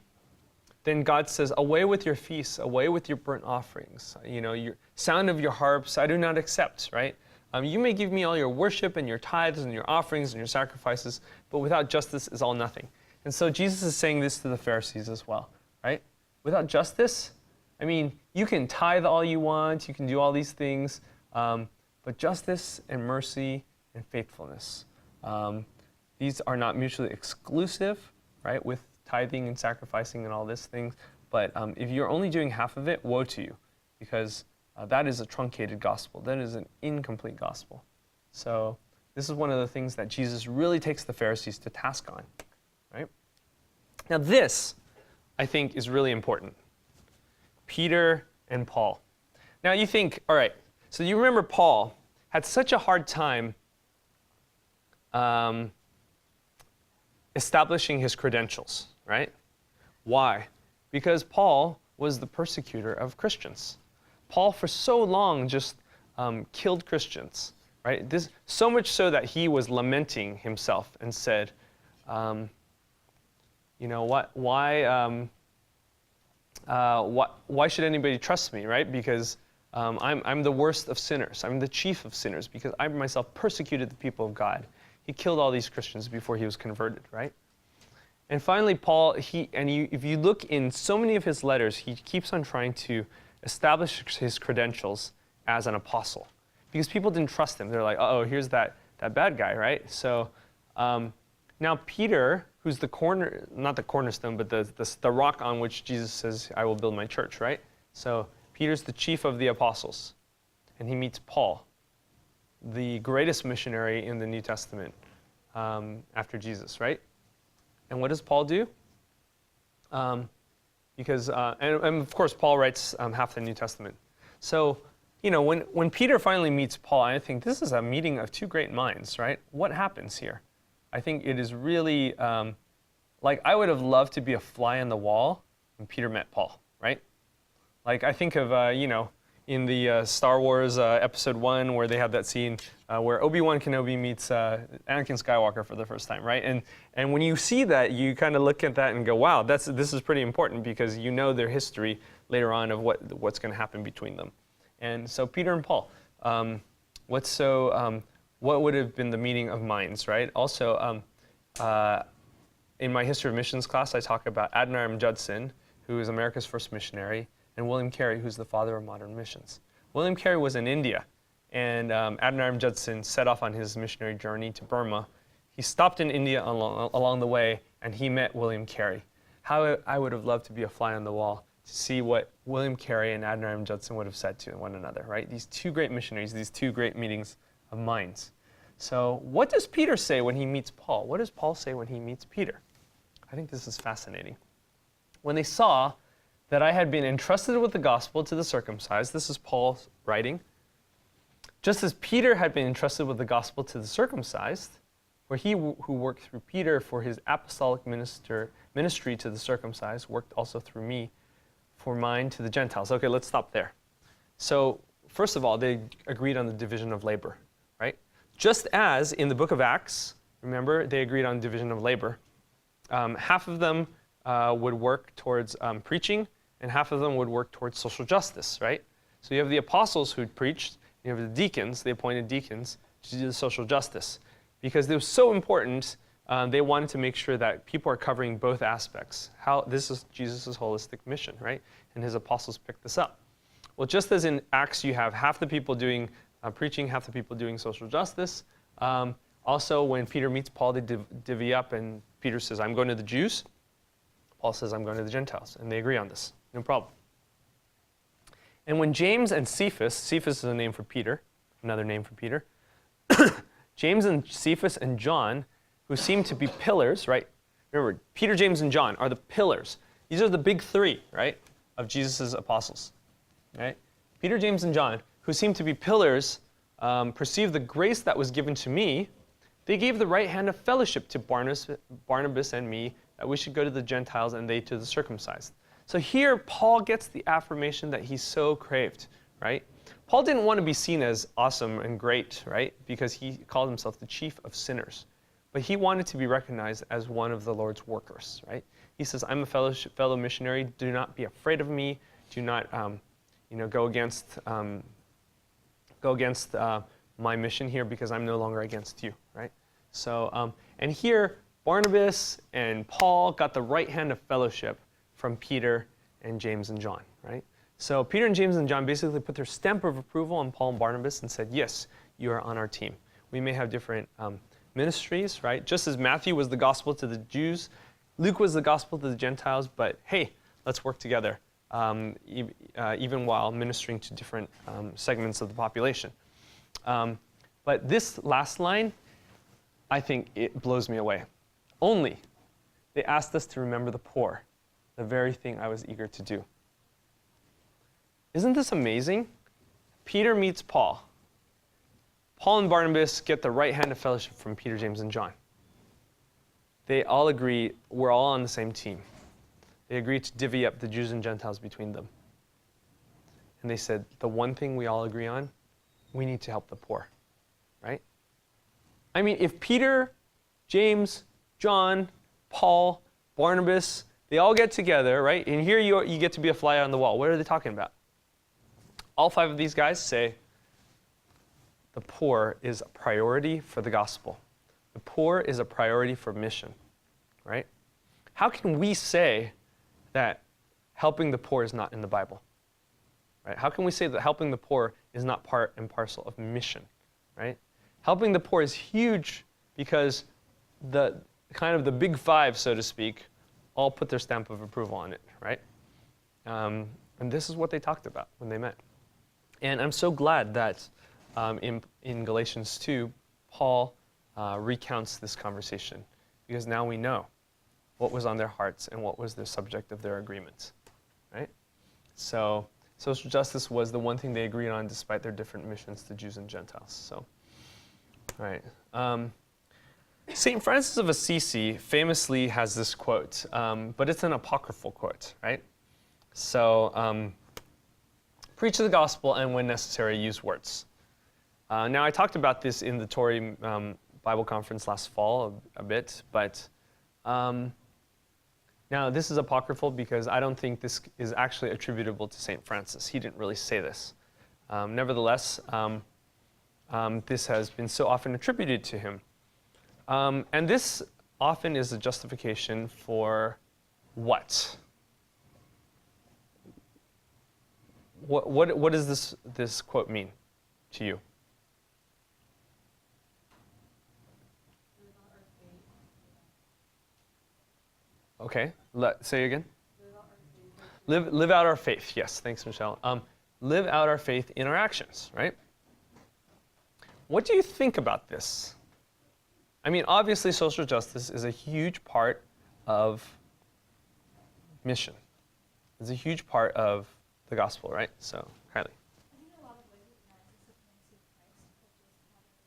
then God says, away with your feasts, away with your burnt offerings. Your sound of your harps, I do not accept, right? You may give me all your worship and your tithes and your offerings and your sacrifices, but without justice is all nothing. And so Jesus is saying this to the Pharisees as well, right? Without justice, you can tithe all you want, you can do all these things, but justice and mercy and faithfulness, these are not mutually exclusive, right, with tithing and sacrificing and all these things. But if you're only doing half of it, woe to you, because that is a truncated gospel. That is an incomplete gospel. So this is one of the things that Jesus really takes the Pharisees to task on, right? Now this, I think, is really important. Peter and Paul. Now you think, all right, so you remember Paul had such a hard time establishing his credentials, right? Why? Because Paul was the persecutor of Christians. Paul, for so long, just killed Christians, right? This so much so that he was lamenting himself and said, why should anybody trust me, right? Because I'm the worst of sinners. I'm the chief of sinners because I myself persecuted the people of God. He killed all these Christians before he was converted, right? And finally, Paul, if you look in so many of his letters, he keeps on trying to establish his credentials as an apostle because people didn't trust him. They're like, oh, here's that bad guy, right? So now Peter, who's not the cornerstone, but the rock on which Jesus says, I will build my church, right? So Peter's the chief of the apostles, and he meets Paul, the greatest missionary in the New Testament after Jesus, right? And what does Paul do? And of course, Paul writes half the New Testament. So, when Peter finally meets Paul, I think this is a meeting of two great minds, right? What happens here? I think it is really, I would have loved to be a fly on the wall when Peter met Paul, right? Like, I think of, in the Star Wars Episode 1 where they have that scene where Obi-Wan Kenobi meets Anakin Skywalker for the first time, right? And when you see that, you kind of look at that and go, wow, this is pretty important because you know their history later on of what's going to happen between them. And so Peter and Paul, what would have been the meeting of minds, right? Also, in my history of missions class, I talk about Adoniram Judson, who is America's first missionary, and William Carey, who's the father of modern missions. William Carey was in India, and Adoniram Judson set off on his missionary journey to Burma. He stopped in India along the way, and he met William Carey. How I would have loved to be a fly on the wall to see what William Carey and Adoniram Judson would have said to one another, right? These two great missionaries, these two great meetings of minds. So what does Peter say when he meets Paul? What does Paul say when he meets Peter? I think this is fascinating. When they saw that I had been entrusted with the gospel to the circumcised, this is Paul writing, just as Peter had been entrusted with the gospel to the circumcised, for he who worked through Peter for his apostolic ministry to the circumcised worked also through me for mine to the Gentiles. Okay, let's stop there. So first of all, they agreed on the division of labor, right? Just as in the book of Acts, remember, they agreed on division of labor. Half of them would work towards preaching, and half of them would work towards social justice, right? So you have the apostles who preached, you have the deacons, the appointed deacons, to do the social justice. Because it was so important, they wanted to make sure that people are covering both aspects. This is Jesus' holistic mission, right? And his apostles picked this up. Well, just as in Acts you have half the people doing preaching, half the people doing social justice, also when Peter meets Paul, they divvy up, and Peter says, I'm going to the Jews. Paul says, I'm going to the Gentiles. And they agree on this. No problem. And when James and Cephas is a name for Peter, another name for Peter, James and Cephas and John, who seem to be pillars, right? Remember, Peter, James, and John are the pillars. These are the big three, right, of Jesus' apostles, right? Peter, James, and John, who seem to be pillars, perceived the grace that was given to me. They gave the right hand of fellowship to Barnabas and me, that we should go to the Gentiles and they to the circumcised. So here, Paul gets the affirmation that he so craved, right? Paul didn't want to be seen as awesome and great, right? Because he called himself the chief of sinners. But he wanted to be recognized as one of the Lord's workers, right? He says, I'm a fellow missionary. Do not be afraid of me. Do not go against my mission here, because I'm no longer against you, right? So, and here, Barnabas and Paul got the right hand of fellowship from Peter and James and John, right? So Peter and James and John basically put their stamp of approval on Paul and Barnabas and said, yes, you are on our team. We may have different ministries, right? Just as Matthew was the gospel to the Jews, Luke was the gospel to the Gentiles, but hey, let's work together, even while ministering to different segments of the population. But this last line, I think it blows me away. Only, they asked us to remember the poor, the very thing I was eager to do. Isn't this amazing? Peter meets Paul. Paul and Barnabas get the right hand of fellowship from Peter, James, and John. They all agree we're all on the same team. They agreed to divvy up the Jews and Gentiles between them. And they said, the one thing we all agree on, we need to help the poor, right? I mean, if Peter, James, John, Paul, Barnabas, they all get together, right? And here you get to be a fly on the wall. What are they talking about? All five of these guys say, the poor is a priority for the gospel. The poor is a priority for mission, right? How can we say that helping the poor is not in the Bible, right? How can we say that helping the poor is not part and parcel of mission, right? Helping the poor is huge because the kind of the big five, so to speak, all put their stamp of approval on it, right? And this is what they talked about when they met. And I'm so glad that in Galatians 2, Paul recounts this conversation, because now we know what was on their hearts and what was the subject of their agreement, right? So social justice was the one thing they agreed on despite their different missions to Jews and Gentiles. So, all right. St. Francis of Assisi famously has this quote, but it's an apocryphal quote, right? So, preach the gospel and when necessary, use words. Now, I talked about this in the Tory Bible conference last fall a bit, but now this is apocryphal because I don't think this is actually attributable to St. Francis. He didn't really say this. Nevertheless, this has been so often attributed to him. And this often is a justification for what? What does this quote mean to you? Okay, say again. Live out our faith. Yes, thanks, Michelle. Live out our faith in our actions, right? What do you think about this? I mean, obviously, social justice is a huge part of mission. It's a huge part of the gospel, right? So, Kylie. I think in a lot of ways it reminds us of coming to Christ, which is having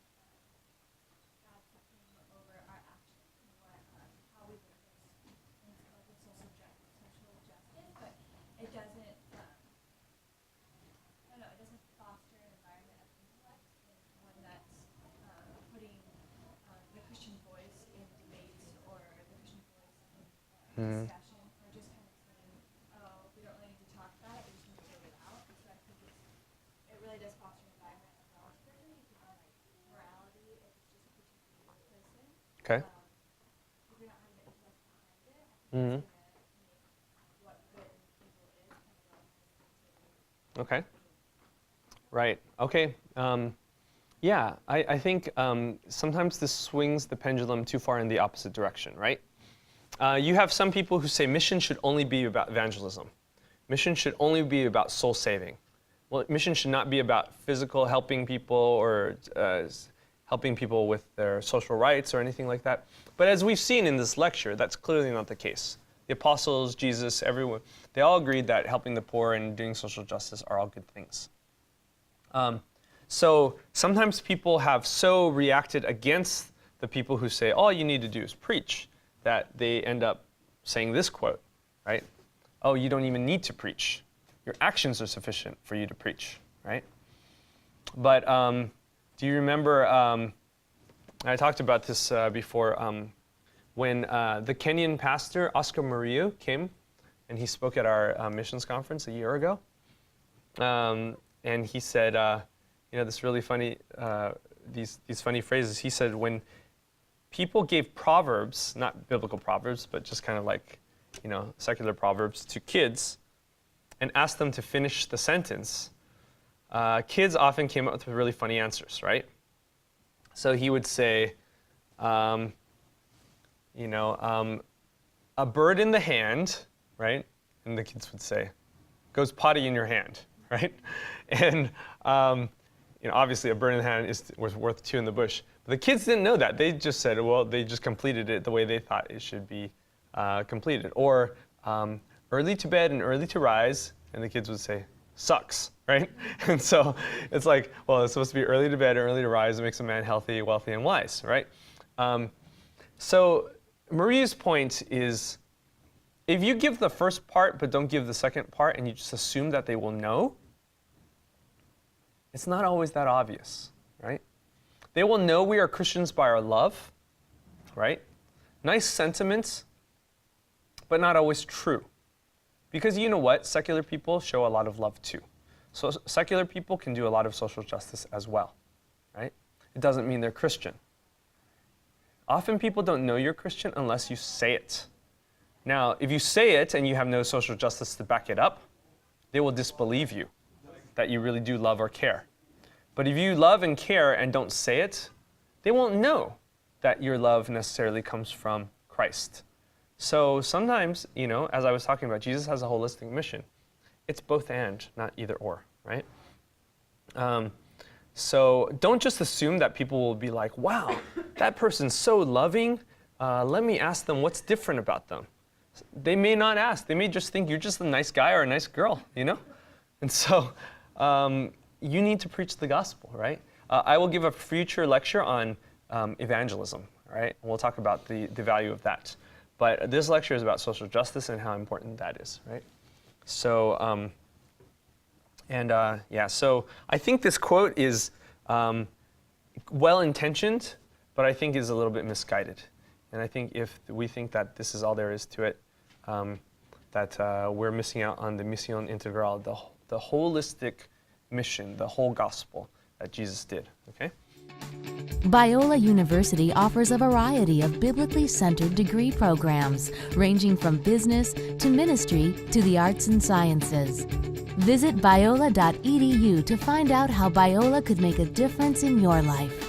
God supreme over our actions and how we live this in like with social justice, but it doesn't, I don't know, it doesn't foster an environment of intellect and one that's putting the Christian voice in debates or the Christian voice in discussion, or just kind of saying, oh, we don't really need to talk about it, we just need to get it out. And so I think it really does foster an environment of relativism, because then like morality is just a particular person. Okay. If you're not having the intellect behind it, I think it's going to make what good and evil is kind of relative to. Okay. Right. Okay. Yeah, I think sometimes this swings the pendulum too far in the opposite direction, right? You have some people who say mission should only be about evangelism. Mission should only be about soul saving. Well, mission should not be about physical helping people or helping people with their social rights or anything like that. But as we've seen in this lecture, that's clearly not the case. The apostles, Jesus, everyone, they all agreed that helping the poor and doing social justice are all good things. So sometimes people have so reacted against the people who say, all you need to do is preach, that they end up saying this quote, right? Oh, you don't even need to preach. Your actions are sufficient for you to preach, right? But do you remember, I talked about this before, when the Kenyan pastor, Oscar Murillo, came and he spoke at our missions conference a year ago. And he said, this really funny, these funny phrases. He said, when people gave proverbs, not biblical proverbs, but just kind of like, secular proverbs to kids and asked them to finish the sentence, kids often came up with really funny answers, right? So he would say, a bird in the hand, right? And the kids would say, goes potty in your hand, right? And obviously a bird in the hand was worth two in the bush. But the kids didn't know that. They just said, well, they just completed it the way they thought it should be completed. Or early to bed and early to rise, and the kids would say, sucks, right? And so it's like, well, it's supposed to be early to bed, early to rise. It makes a man healthy, wealthy, and wise, right? So Marie's point is, if you give the first part but don't give the second part and you just assume that they will know, it's not always that obvious, right? They will know we are Christians by our love, right? Nice sentiments, but not always true. Because you know what? Secular people show a lot of love too. So secular people can do a lot of social justice as well, right? It doesn't mean they're Christian. Often people don't know you're Christian unless you say it. Now, if you say it and you have no social justice to back it up, they will disbelieve you that you really do love or care. But if you love and care and don't say it, they won't know that your love necessarily comes from Christ. So sometimes, as I was talking about, Jesus has a holistic mission. It's both and, not either or, right? So don't just assume that people will be like, wow, that person's so loving. Let me ask them what's different about them. They may not ask. They may just think you're just a nice guy or a nice girl, And so you need to preach the gospel, right? I will give a future lecture on evangelism, right? And we'll talk about the value of that. But this lecture is about social justice and how important that is, right? So, so I think this quote is well-intentioned, but I think is a little bit misguided. And I think if we think that this is all there is to it, that we're missing out on the Mission Integral, the holistic mission, the whole gospel that Jesus did, okay? Biola University offers a variety of biblically centered degree programs, ranging from business to ministry to the arts and sciences. Visit biola.edu to find out how Biola could make a difference in your life.